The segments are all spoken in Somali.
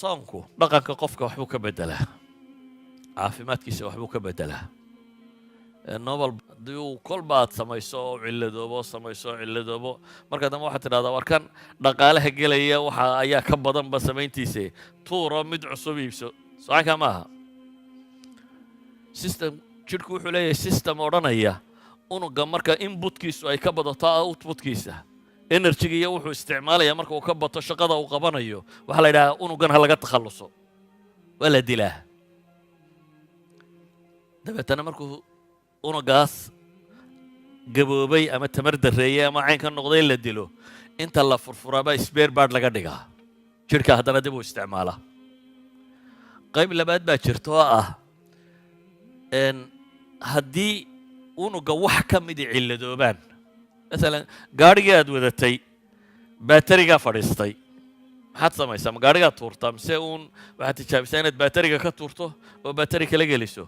soonku dhaqanka qofka waxbuu ka bedelaa caafimaadkiisa waxbuu ka bedelaa nobel haddii uu kolba aad samayso oo cilladoobo marka dambe waxaad tidhahdaa warkan dhaqaalaha gelaya waxa ayaa ka badanba samayntiisa tuuro mid cusub iibso socanka maaha system jidhku wuxuu leeyahay system odhanaya unuga marka inputkiisu ay ka badato outputkiisa energyga iyo wuxuu isticmaalaya marka uu ka bato shaqada uu qabanayo waxaa la yidhahaa unugan ha laga takhalluso waa la dilaa dabeetana markuu unugaas gaboobay ama tamar darreeyey ama cayn ka noqday la dilo inta la furfuraabaa spare part laga dhigaa jidhka haddana dib uu isticmaalaa qayb labaad baa jirta oo ah haddii unuga wax ka midi cilladoobaan masalan gaadhigii aad wadatay baatarigaa fadhiistay maxaad samaysaa ma gaadhigaad tuurtaa mise waxaad tijaabisaa inaad baatariga ka tuurto oo baatari kala geliso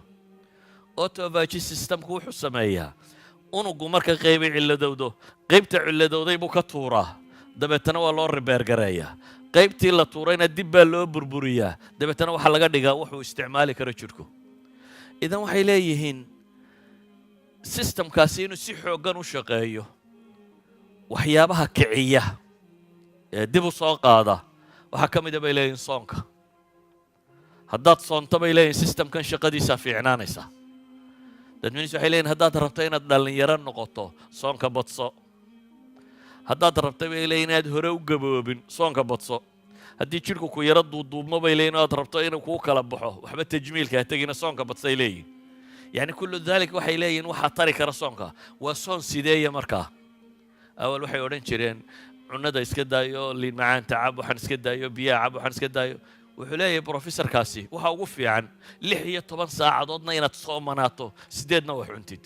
autophagy systemku wuxuu sameeyaa unugu marka qaybay cilladowdo qaybta cilladowday buu ka tuuraa dabeetana waa loo ribeergareeyaa qaybtii la tuurayna dib baa loo burburiyaa dabeetana waxaa laga dhigaa wuxuu isticmaali karo jidhku idan waxay leeyihiin systemkaasi inuu si xooggan u shaqeeyo waxyaabaha kiciya ee dib u soo qaada waxaa ka mida bay leeyihiin soonka haddaad soonto bay leeyihiin systemkan shaqadiisaa fiicnaanaysa dadweynis waxay leeyihin haddaad rabto inaad dhallinyaro noqoto soonka badso haddaad rabto bay leeyihin inaad hore u gaboobin soonka badso haddii jidhku ku yaro duuduubmo bay leeyihin aad rabto inuu kuu kala baxo waxba tajmiilka ha tegina soonka badsay leeyihin yacni kullu daalik waxay leeyihin waxaa tari kara soonka waa soon sideeya markaa awal waxay odhan jireen cunada iska daayo liin macaanta cab waxaan iska daayo biyaha cab waxaan iska daayo wuxuu leeyahay brofessorkaasi waxa ugu fiican 16 saacadoodna inaad soomanaato 8na wax cuntid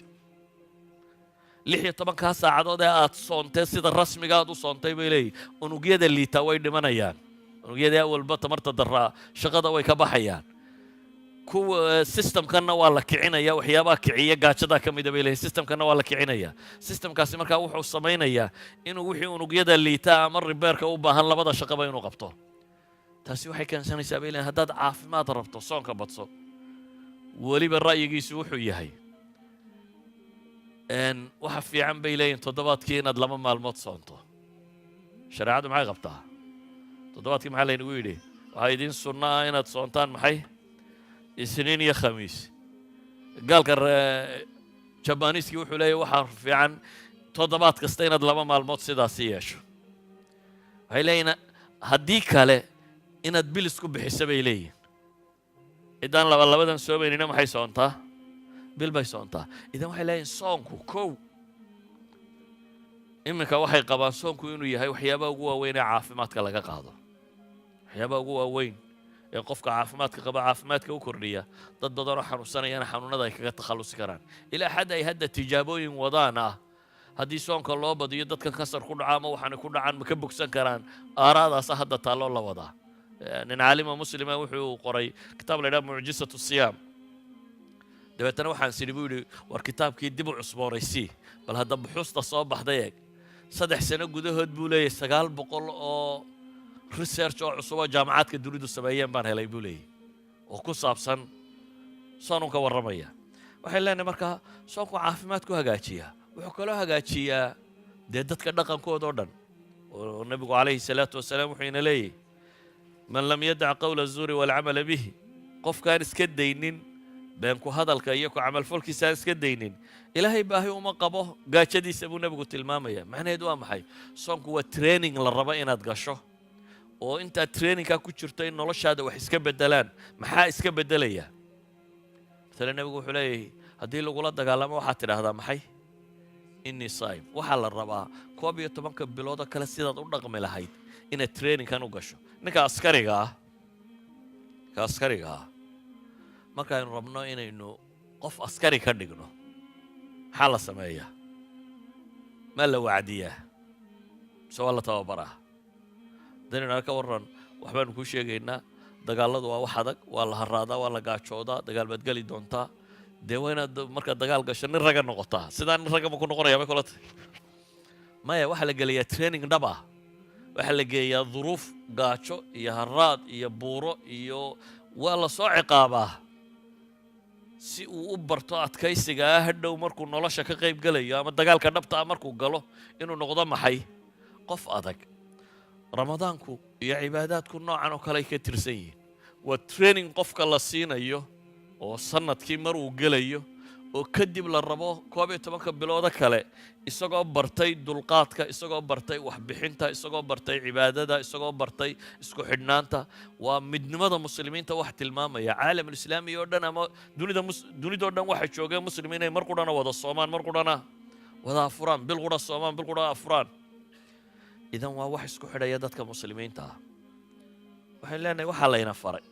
16 saacadood ee aad soontay sida rasmiga aad u soontay bay leeyihin unugyada liita way dhimanayaan unugyada awalba tamarta daraa shaqada way ka baxayaan kuwa systemkanna waa la kicinaya waxyaabaha kiciya gaajada ka mida bay leeyihin systemkanna waa la kicinaya systemkaasi markaa wuxuu samaynayaa inuu wixii unugyada liita ama ribeerka u baahan labada shaqaba inuu qabto taasi waxay keensanaysaa bay leeyihin haddaad caafimaad rabto soonka badso weliba ra'yigiisu wuxuu yahay waxa fiican bay leeyihin toddobaadkii inaad 2 maalmood soonto shareecadu maxay qabtaa toddobaadkii maxaa laynagu yidhi waxaa idiin sunno ah inaad soontaan maxay isniin iyo khamiis gaalka jabaniiskii wuxuu leeyahay waxaa fiican toddobaad kasta inaad 2 maalmood sidaasi yeesho waxay leeyihin haddii kale inaad bil isku bixiso bay leeyihin ciddaan labadan soomaynina maxay soontaa bil bay soontaa idan waxay leeyihin soonku kow iminka waxay qabaan soonku inuu yahay waxyaabaha ugu waaweyn ee caafimaadka laga qaado waxyaabaha ugu waaweyn ee qofka caafimaadka qaba caafimaadka u kordhiya dad badanoo xanuunsanayana xanuunada ay kaga takhallusi karaan ilaa xad ay hadda tijaabooyin wadaan ah haddii soonka loo badiyo dadkan kansar ku dhaca ama waxaanay ku dhacaan ma ka bogsan karaan aaraadaasa hadda taalloo la wadaa nin caalima muslima wuxuu qoray kitaab la yidhaha mucjisatu siyaam dabeetana waxaan sidhi buu yidhi war kitaabkii dib u cusboonaysii bal hadda buxuusta soo baxday eeg 3 sano gudahood buu leeyahay 900 oo research oo cusub oo jaamacaadka dunidu sameeyeen baan helay buu leeyahay oo ku saabsan soonku ka warramaya waxay leenahay markaa soonku caafimaad ku hagaajiya wuxuu kaloo hagaajiyaa dee dadka dhaqankooda oo dhan oo nabigu calayhi salaatu wasalaam wuxuu ina leeyahay man lam yadac qawla azuuri walcamala bihi qofkaan iska daynin beenku hadalka iyo ku camalfalkiisa aan iska daynin ilaahay baahi uma qabo gaajadiisa buu nabigu tilmaamaya macnaheedu waa maxay soonku waa training la rabo inaad gasho oo intaad trainingkaa ku jirto in noloshaada wax iska bedelaan maxaa iska bedelaya masale nabigu wuxuu leeyahay haddii lagula dagaalamo waxaad tidhaahdaa maxay innii saa'im waxaa la rabaa 11 bilood oo kale sidaad u dhaqmi lahayd inaad trainingkan u gasho ninka askariga ah markaaynu rabno inaynu qof askari ka dhigno maxaa la sameeyaa maa la wacdiyaa mise waa la tababaraa haddaynu ka warran waxbaanu kuu sheegaynaa dagaalladu waa wax adag waa la haraadaa waa la gaajoodaa dagaal baad geli doontaa dee waa inaad markaad dagaal gasho nin ragga noqotaa sidaa nin ragga ma ku noqonaya may kula tahay maya waxaa la gelayaa training dhab ah waxa la geeyaa duruuf gaajo iyo haraad iyo buuro iyo waa la soo ciqaabaa si uu u barto adkaysiga hadhow markuu nolosha ka qayb galayo ama dagaalka dhabta ah markuu galo inuu noqdo maxay qof adag ramadaanku iyo cibaadaadku noocan oo kale ay ka tirsan yihiin waa training qofka la siinayo oo sanadkii mar uu gelayo oo kadib la rabo 12 bilooda kale isagoo bartay dulqaadka isagoo bartay waxbixinta isagoo bartay cibaadada isagoo bartay isku xidhnaanta waa midnimada muslimiinta wax tilmaamaya caalamul islaami oo dhan ama dunida oo dhan waxa joogay muslimiin ay mar qudana wada soomaan mar qudana wada afuraan bil qura soomaan bil qura afuraan idan waa wax isku xidhaya dadka muslimiinta ah waxaan leenahay waxa layna faray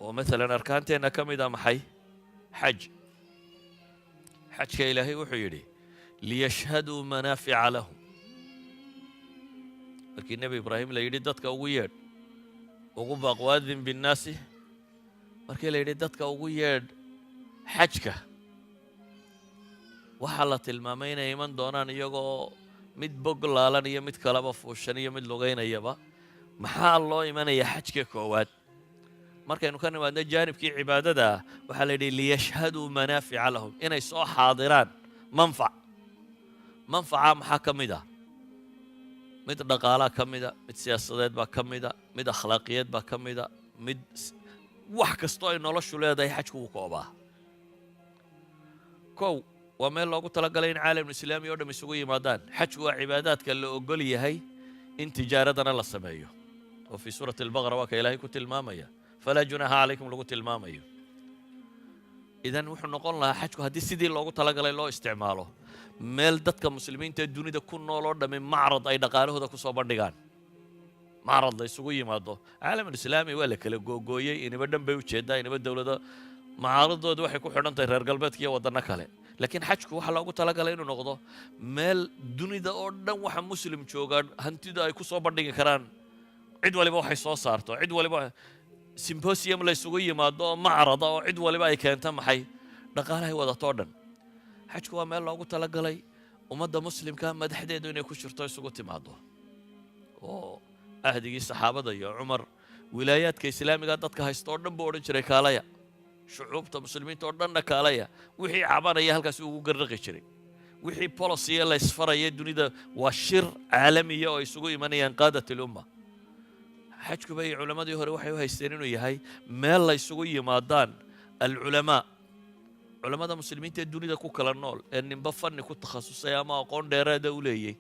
oo مثلا arkaanteena kamid ah maxay xaj xajka ilaahay wuxuu yidhi liyashhaduu manaafica lahum markii nebi ibraahim la yidhi dadka ugu yeedh ugu baaq waadin binnaasi markii la yidhi dadka ugu yeedh xajka waxaa la tilmaamay inay iman doonaan iyagoo mid bog laalan iyo mid kalaba fuushan iyo mid lugaynayaba maxaa loo imanaya xajka koowaad markaynu ka nimaadno jaanibkii cibaadada waxaa la yidhi liyashhaduu manaafica lahum inay soo xaadiraan manfaca maxaa ka mid ah mid dhaqaalaa ka mida mid siyaasadeed baa ka mida mid akhlaaqiyeed baa ka mida mid wax kastoo ay noloshu leedahay xajku wuu koobaa kow waa meel loogu talagalay in caalamul islaami oo dham isugu yimaadaan xajku waa cibaadaadka la ogol yahay in tijaaradana la sameeyo oo fi suurati albaqara waa ka ilaahay ku tilmaamaya فلا جناح عليكم لو تلماميو إذن وحنا نقولنا حجكو هدي سيدي لوغو تلاقالي لو استعماله ميل دادك مسلمين تدوني دا كون نولو من معرض أي دقاله دا كسو بردقان معرض دا يسوغي مادو عالم الإسلامي ولا كلا قوي إني بدن بيوشي دا إني بدولة دا معارض دا وحي كو حران تيرير قلبات كيا ودنا كالي لكن حجكو وحا لوغو تلاقالي إنو نقضو ميل دوني دا أردن وحا مسلم شوغان هنتي دا يكسو بردقان كران عد والي بوحي سو سارتو عد والي بوحي سيمبوسيوم لا يسوي يمادو معرض أو عد ولي بقى كانت محي دقالها ودا طردن حجكوا مال لوغو تلاقلي ومدى مسلم كان مدحدي دون يكون شرطو يسوقو تمادو oo ahdigii saxaabada iyo Umar wilaayadka islaamiga dadka haysto dhan buu oran jiray kaalaya shucuubta muslimiinta oo dhan kaalaya wixii cabanaya halkaas ugu garraqi jiray wixii policy la isfaraya dunida waa shir caalami oo isugu imanayaan qaadatul umma حجك بي علماء هوري waxay u haysteen inuu yahay meel la isugu yimaadaan al-ulama culimada muslimiinta dunida ku kala nool ee ninba fanni ku takhasusay ama aqoon dheeraad u leeyahay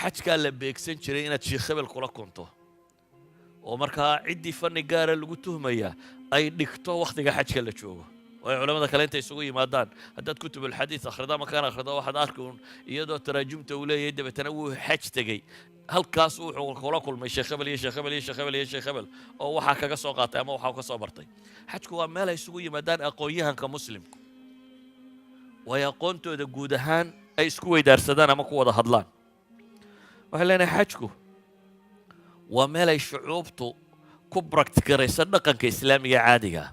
xajka la beegsan jiray inaad sheekh hebel kula kunto oo markaa cidii fanni gaar ah lagu tuhmaya ay dhigto waqtiga xajka la joogo oo culimada kale inta isugu yimaadaan haddaad kutub al-hadith akhrida ma kana akhrida waxaad arkuun iyadoo taraajumta uu leeyahay dabeetana wuu xaj tagay halkaas wuxuu kula kulmay sheekh hebel iyo sheekh hebel iyo sheekh hebel iyo sheekh hebel oo waxa kaga soo qaatay ama waxa ka soo bartay xajku waa meel ay isugu yimaadaan aqoonyahanka muslimku way aqoontooda guud ahaan ay isku weydaarsadaan ama ku wada hadlaan waxay leenahay xajku waa meel ay shucuubtu ku practice dhaqanka islaamiga caadiga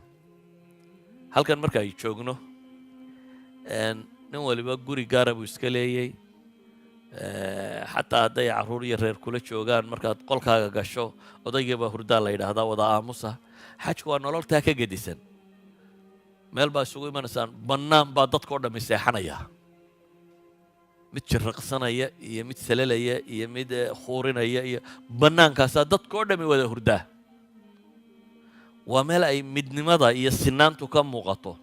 halkan marka ay joogno nin waliba guri gaar ah buu iska leeyahay حتى هذا يعرور يرير كل شوغان مركات قل كاغا قشو وضيق بهردا لا يدهدا ودا آموسا حاجكو نولول تاكا قديسن ميل با سوغي منسان بنام با دادكو دا مسيحانيا ميد شرقصانيا يا ميد سلاليا يا ميد خورينيا يا بنان كاسا دادكو دا مي ودا هردا وميل اي ميد نمادا يا سنانتو كم موغاتو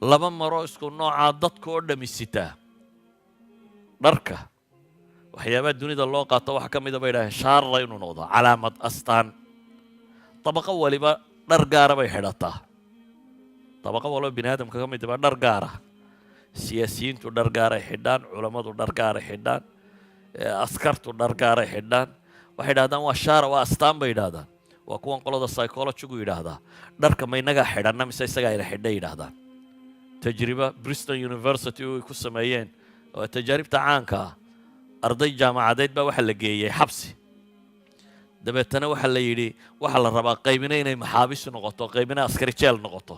لبا مرو اسكو نوعا دادكو دا مسيتا داركا waxyaabaha dunida loo qaato waxa ka mid ah bayrahay shaarla inuu noqdo calaamad astaan tabaqa waliba dhar gaar ah bay xidhataa tabaqa waliba bini'aadamka ka mid ah dhar gaar ah siyaasiyiintu dhar gaar ah xidhaan culimadu dhar gaar ah xidhaan askartu dhar gaar ah xidhaan waxay yidhaahdaan waa shaar waa astaan bay yidhaahdaan waa kuwan qolada psychology-gu yidhaahdaa dharka ma inaga xidhanna mise isagaa ila xidhay yidhaahdaan tajriba Bristol University ay ku sameeyeen oo tajaaribta caanka ah arday jaamacadeed baa waxa la geeyay xabsi dabeetana waxa la yiri waxa la rabaa qaybina inay maxaabiis noqoto qaybina askari jeel noqoto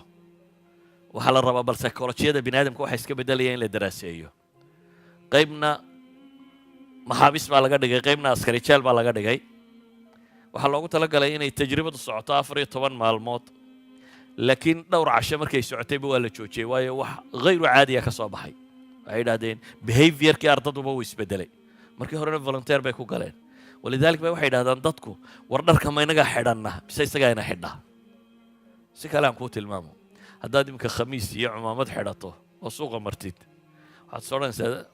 waxa la rabaa bal psychology-da bini'aadamka waxa iska bedelayaan in la daraaseeyo qaybna maxaabiis baa laga dhigay qaybna askari jeel baa laga dhigay waxaa loogu talagalay inay tajribadu socoto 14 maalmood laakiin dhowr casho markay socotayba waa la joojiyey waayo wax hayru caadiya ka soo baxay waxay yidhaahdeen behaviorkii ardaduba wuu isbedelay markii horena volunteer bay ku galeen walidaalika bay waxay yidhahdaan dadku war dharka ma inagaa xidhanna mise isagaa ina xidhaa si kale aan kuu tilmaamo haddaad iminka khamiis iyo cumaamad xidhato oo suuqa martid waxaad soo odhanaysaa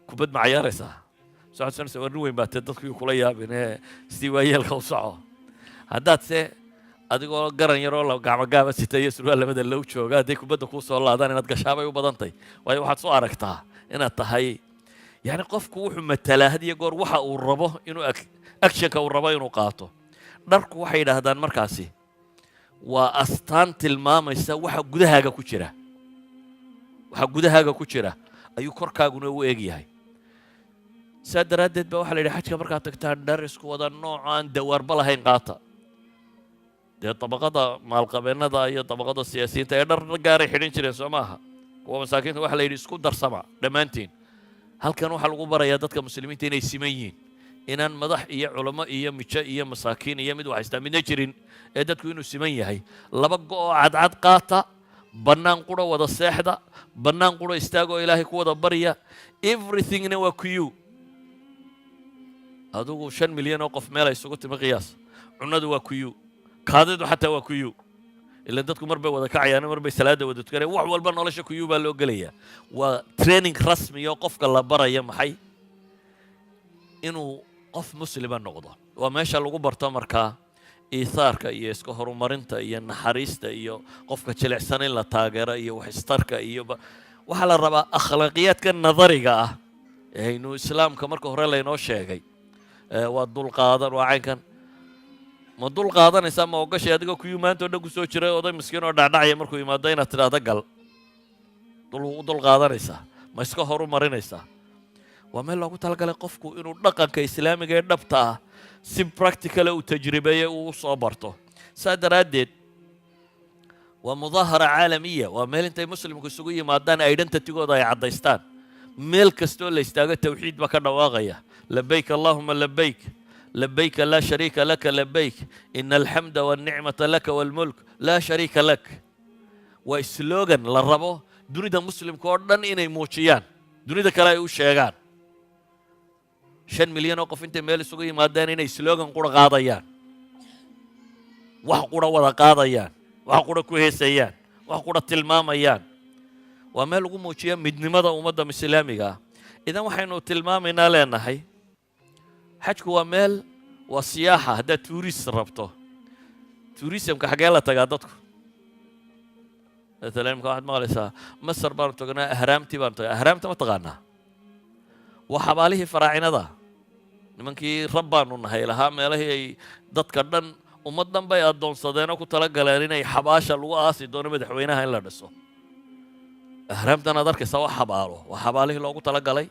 kubad ma cayaaraysaa waxaad soo odhanaysaa war nin weyn baa tee dadku kula yaabin ee sidii waayeelka u soco haddaad se adigoo garan yaroo gacmogaaba sita iyo surwaal labada low jooga hadday kubadda kuu soo laadaan inaad gashaabay u badantay waayo waxaad soo aragtaa inaad tahay yani qofku wuxuu matalaa had iyo goor waxa uu rabo inuu actionka uu rabo inuu qaato dharku waxay yidhaahdaan markaasi waa astaan tilmaamaysa waxa gudahaaga ku jira waxa gudahaaga ku jira ayuu korkaaguna u eeg yahay saa daraaddeed baa waxaa la yidhi xajka markaad tagtaan dhar isku wada nooc aan dawaarba lahayn qaata dee dabaqada maalqabeennada iyo dabaqada siyaasiyiinta ee dhar gaaray xidhan jireen soo maaha kuwa masaakiinta waxaa la yidhi isku darsama dhammaantiin halkan waxaa lagu barayaa dadka muslimiinta inay siman yihiin inaan madax iyo culamo iyo mijo iyo masaakiin iyo mid wax haystaa midna jirin ee dadku inuu siman yahay laba go'oo cadcad qaata bannaan qura wada seexda bannaan qura istaagoo ilaahay ku wada barya everythingna waa kuyu adigu 5 milyan oo qof meel ay isugu timi qiyaas cunadu waa kuyu kaadidu xataa waa kuyu إلا دتكم مربى وذا كعيان مربى سلادة وذا تكره واحد والبنا ولا شكو يوبا لو قليا وترينينج رسمي يوقف كلا برا يوم حي إنه قف مسلم النقطة وماشى لو برتمر كا إيثار كا يسكو هرومرنتا ين حريستا يو قف كتشلع سنين لا تاجر يو حستار كا يو وحلا الربا أخلاقيات كان نظري كا إنه إسلام كمركو هرلا ينوشة جاي وضل قادر وعين كان ma dul qaadanaysaa ma ogashay adigoo kuyuu maanta oo dhan ku soo jiray oday miskiin oo dhacdhacaya markuu yimaado inaad tidhaahdo gal dul qaadanaysaa ma iska horu marinaysaa waa meel loogu talagalay qofku inuu dhaqanka islaamiga ee dhabta ah si practicala uu tajribeeye uu soo barto saa daraaddeed waa mudaahara caalamiya waa meel intay muslimku isugu yimaadaan identitygooda ay caddaystaan meel kastoo la istaago tawxiid ba ka dhawaaqaya labayk allahuma labayk لبيك لا شريك لك لبيك إن الحمد والنعمة لك والملك لا شريك لك وإسلوغن للربو دوني دا مسلم كوردن إني موشيان دوني دا كلا يوشيغان 5 مليون وقف انت ميل سوغي مادان إني إسلوغن قوڑا قاضيان وحقوڑا ودا قاضيان وحقوڑا كوهيسيان وحقوڑا تلماميان وميل قو موشيان مدنمدا ومدى مسلامي إذا وحينو تلمامينا لنا هاي حجك waa meel waa siyaaxa haddaad tuurist rabto tuurisimka xagee la tagaa dadku مثلا imka waxaad maqlaysaa masar baanu tagnaa ahraamtii baanu tagaa ahraamta ma taqaanaa waa xabaalihii faraacinada nimankii rab baanu nahay lahaa meelahii ay dadka dhan ummad dhan bay addoonsadeenoo ku tala galeen inay xabaasha lagu aasi doono madaxweynaha in la dhiso ahraamtan aad arkaysaa waa xabaalo waa xabaalihii loogu tala galay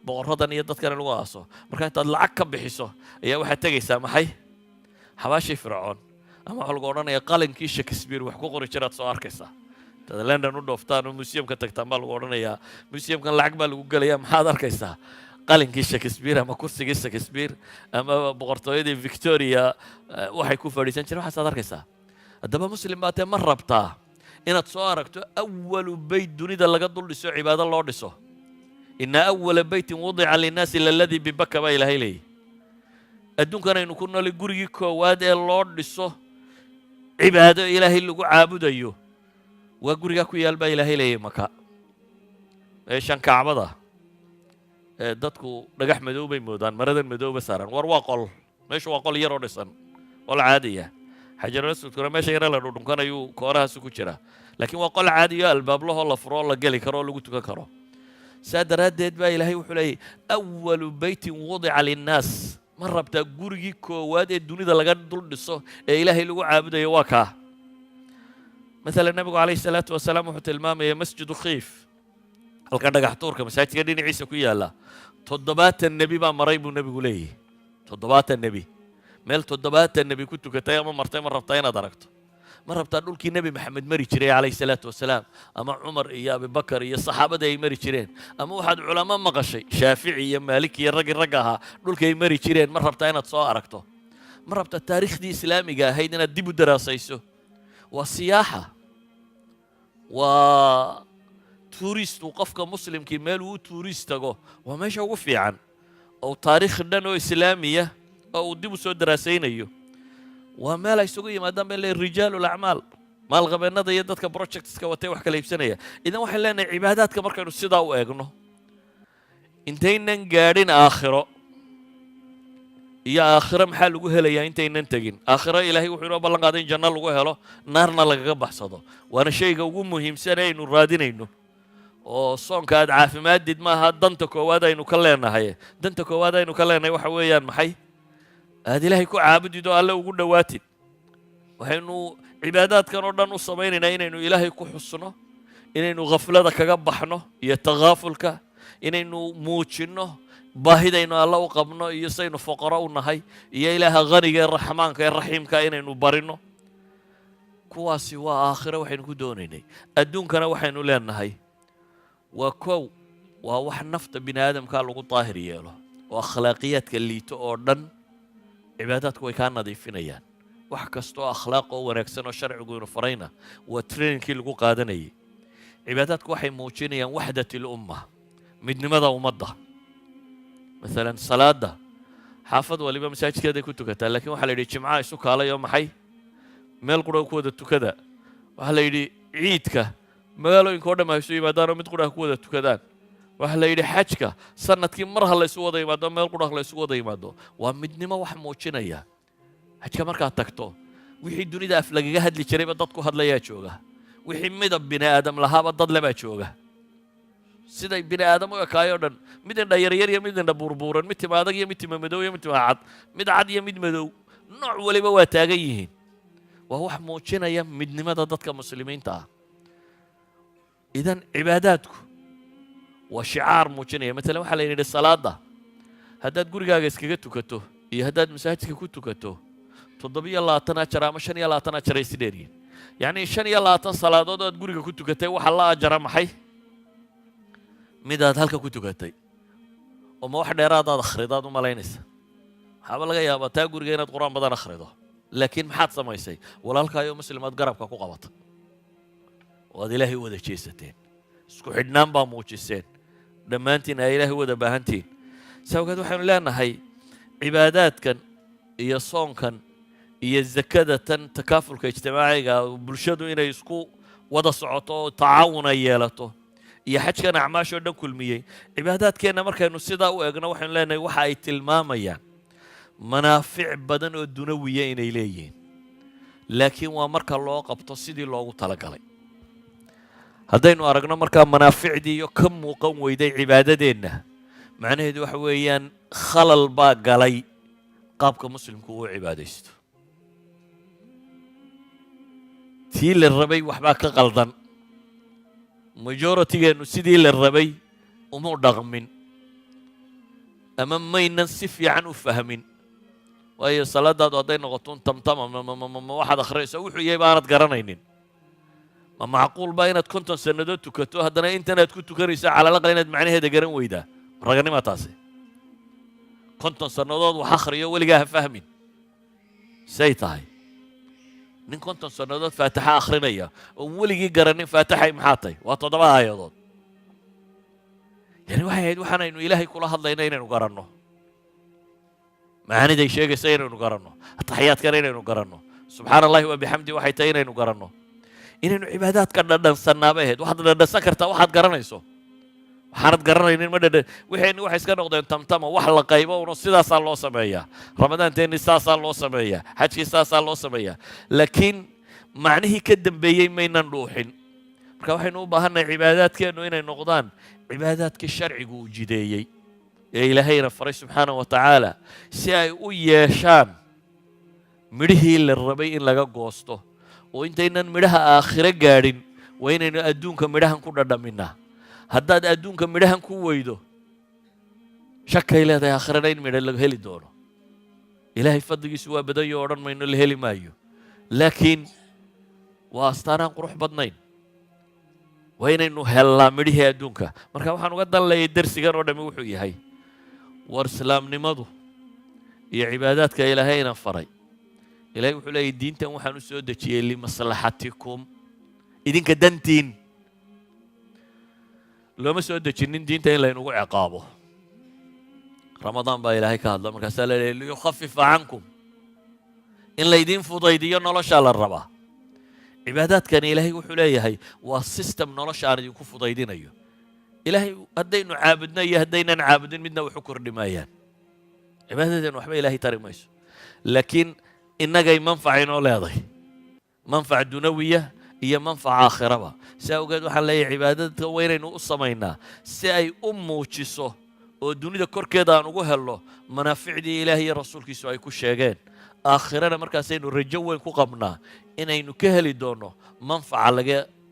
boqoradan iyo dadkan lagu aaso marka intaad lacag ka bixiso ayaa waxaad tegaysaa maxay xabaashii fircoon ama waxa lagu odhanayaa qalinkii Shakespeare wax ku qori jiraad soo arkaysaa dad London u dhooftaan oo museumka tagtaan baa lagu odhanayaa museumkan lacag baa lagu galayaa maxaad arkaysaa qalinkii Shakespeare ama kursigii Shakespeare ama boqortooyadii Victoria waxay ku fadhiisan jireen waxaad arkaysaa haddaba muslim baa tee ma rabtaa inaad soo aragto awwalu bayt dunida laga dul dhiso cibaado loo dhiso إن أول بيت وضع للناس الذي ببكة با إلهي لي أدون كان ينكون لقرية كواد اللورد لسه عبادة إلهي اللي عابد أيوه وقرية كويال با إلهي لي مكا إيشان كعبدا دادكو نجح مدوبة مودان مردا مدوبة سارن ورواقل مش واقل يرونسن ولا عادية حجر الأسود كنا ماشي يرى لأنه كان يو كورها سكوتشرا لكن واقل عادية الباب له الله فرو الله قالي كرو اللي قلت كرو سادرادد با إلهي وحلي أول بيت وضع للناس مرة بتا قرقي كواد الدنيا دا لغان دول دسو إلهي لغو عابد يواكا مثلا النبي عليه الصلاة والسلام وحت المام مسجد خيف القرد قحطور كمساجد قدين عيسى كويا الله تضبات النبي با مريب النبي قولي تضبات النبي ميل تضبات النبي كنت كتايا مرتين مرتين دركت ma rabtaa dhulkii nebi maxamed mari jiray calayhi salaatu wasalaam ama cumar iyo abibakar iyo saxaabadii ay mari jireen ama waxaad culamo maqashay shaafici iyo maalik iyo raggii ragga ahaa dhulkii ay mari jireen ma rabtaa inaad soo aragto ma rabtaa taariikhdii islaamiga ahayd inaad dib u daraasayso waa siyaaxa waa tuuristu qofka muslimkii meel uu tuurist tago waa meesha ugu fiican oo taariikh dhan oo islaamiya oo uu dib u soo daraasaynayo waa meel ay isugu yimaadaan been leeyahay rijaalul acmaal maalqabeennada iyo dadka projectska watay wax kala iibsanaya idan waxaan leenahay cibaadaadka markaynu sidaa u eegno intaynan gaadhin aakhiro iyo aakhiro maxaa lagu helayaa intaynan tegin aakhiro ilaahay wuxuu inoo ballan qaaday in janno lagu helo naarna lagaga baxsado waana shayga ugu muhiimsan ee aynu raadinayno oo soonka aad caafimaadid maaha danta koowaad aynu ka leenahay danta koowaad aynu ka leenahay waxa weeyaan maxay aad ilaahay ku caabudid oo alle ugu dhowaatid waxaynu cibaadaadkan oo dhan u samaynaynaa inaynu ilaahay ku xusno inaynu khaflada kaga baxno iyo takaafulka inaynu muujinno baahidaynu alla u qabno iyo saynu foqoro u nahay iyo ilaaha haniga ee raxmaanka ee raxiimka inaynu barino kuwaasi waa aakhiro waxaynu ku doonaynay adduunkana waxaynu leenahay waa kow waa wax nafta bini aadamkaa lagu daahir yeelo oo akhlaaqiyaadka liito oo dhan cibaadaadku way kaa nadiifinayaan wax kastoo akhlaaq oo wanaagsan oo sharcigu inu farayna waa trainingkii lagu qaadanayay cibaadaadku waxay muujinayaan waxdat lumma midnimada ummadda maalan salaada xaafad waliba masaajidkeeday ku tukataa laakiin waxaa la yidhi jimcaha isu kaalay oo maxay meel qura ku wada tukada waxaa la yidhi ciidka magaalooyinka oo dhan ha isu yimaadaanoo mid qura ha ku wada tukadaan waxaa la yidhi xajka sanadkii mar ha la isu wada yimaado meel qura ha la isugu wada yimaado waa midnimo wax muujinaya xajka markaad tagto wixii dunida af lagaga hadli jirayba dad ku hadlayaa jooga wixii midab bini aadam lahaaba dad lebaa jooga siday bini aadam u ekaayoo dhan mid indha yaryar iyo mid indha burbuuran mid tima adag iyo mid tima madow iyo mid tima cad mid cad iyo mid madow nooc waliba waa taagan yihiin waa wax muujinaya midnimada dadka muslimiinta ah idan cibaadaadku waa shicaar muujinaya maalan waxaa la yidhi salaada haddaad gurigaaga iskaga tukato iyo haddaad masaajidka ku tukato 27 ajar ama 25 ajar ay sidheeriin yacni 25 salaadood ood guriga ku tukatay waxaa la ajara maxay midaad halka ku tukatay oo ma wax dheeraadaad akhridaad u malaynaysa waxaaba laga yaabaa taa guriga inaad qur-aan badan akhrido laakiin maxaad samaysay walaalkaayoo muslimaad garabka ku qabata oo aad ilaahay u wada jeesateen isku xidhnaan baa muujiseen dhammaantiin ay ilaahay u wada baahantiin sababkeed waxaynu leenahay cibaadaadkan iyo soonkan iyo zakada tan takaafulka ijtimaaciga bulshadu inay isku wada socoto oo tacaawun ay yeelato iyo xajkan acmaashoo dhan kulmiyey cibaadaadkeenna markaynu sidaa u eegno waxaynu leenahay waxa ay tilmaamayaan manaafic badan oo dunawiya inay leeyihiin laakiin waa marka loo qabto sidii loogu talagalay haddaynu aragno markaa manaaficdii iyo ka muuqan weyday cibaadadeenna macnaheedu waxa weeyaan khalal baa galay qaabka muslimku uu cibaadaysto tii la rabay waxbaa ka qaldan majoritigeennu sidii la rabay uma dhaqmin ama maynan si fiican u fahmin waayo salaadaadu hadday noqoto tamtama ma waxaad akhriyayso wuxuu yahay baanad garanaynin ma macquul baa inaad 50 sannadood tukato haddana intanaad ku tukanayso calalaqal inaad macnaheeda garan weydaa raganima taasi 50 sannadood wax akhriyo weligaa ha fahmin say tahay nin 50 sannadood faataxa akhrinaya oo weligii garanin faataxay maxaa tahay waa 7 aayadood yani waxay ahayd waxaanaynu ilaahay kula hadlayna inaynu garanno macaaniday sheegaysa inaynu garanno ataxiyaadkana inaynu garanno subxaana allahi wa bixamdi waxay tahay inaynu garanno inaynu cibaadaadka dhadhansannaaba ahayd waxaad dhadhansan kartaa waxaad garanayso waxaanad garanaynin ma dhadhan waxaynu waxay iska noqdeen tamtama wax la qaybo uno sidaasaa loo sameeyaa ramadaanteenni saasaa loo sameeyaa xajkii saasaa loo sameeyaa laakiin macnihii ka dambeeyey maynan dhuuxin marka waxaynu u baahannahay cibaadaadkeennu inay noqdaan cibaadaadkii sharcigu uu jideeyey ee ilaahayna faray subxaanahu wa tacaala si ay u yeeshaan midhihii la rabay in laga goosto oo intaynan midhaha aakhiro gaadhin waa inaynu adduunka midhahan ku dhadhaminaa haddaad adduunka midhahan ku weydo shakay leedahay aakhirana in midha laga heli doono ilaahay fadligiisu waa badanyo odhan mayno la heli maayo laakiin waa astaanaan qurux badnayn waa inaynu hellaa midhihii adduunka marka waxaan uga dan leeyay darsigan oo dhammi wuxuu yahay war islaamnimadu iyo cibaadaadka ilaahayna faray ilaahay wuxuu leeyahay diintan waxaan u soo dejiyey limaslaxatikum idinka dantiin looma soo dejinin diinta in laynugu ciqaabo ramadaan baa ilaahay ka hadla markaasaa la leeyahay liyukhafifa cankum in laydin fudaydiyo noloshaa la rabaa cibaadaadkani ilaahay wuxuu leeyahay waa system nolosha aan idinku fudaydinayo ilaahay haddaynu caabudno iyo haddaynan caabudin midna wax u kordhi maayaan cibaadadeenu waxba ilaahay tari mayso laakiin innagay manfac inoo leedahay manfac dunawiya iyo manfac aakhiraba si awgeed waxaan leeyahay cibaadadka waa inaynu u samaynaa si ay u muujiso oo dunida korkeeda aan ugu helno manaaficdii ilaahay iyo rasuulkiisu ay ku sheegeen aakhirana markaasaynu rajo weyn ku qabnaa inaynu ka heli doonno manfaca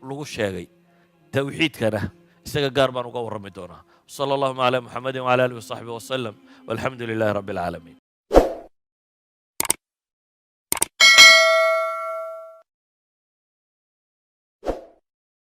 lagu sheegay tawxiidkana isaga gaar baan uga warrami doonaa sala allahuma calaa muxamedin wacala aalihi wasaxbihi wasalam walxamdu lilaahi rabbi alcaalamiin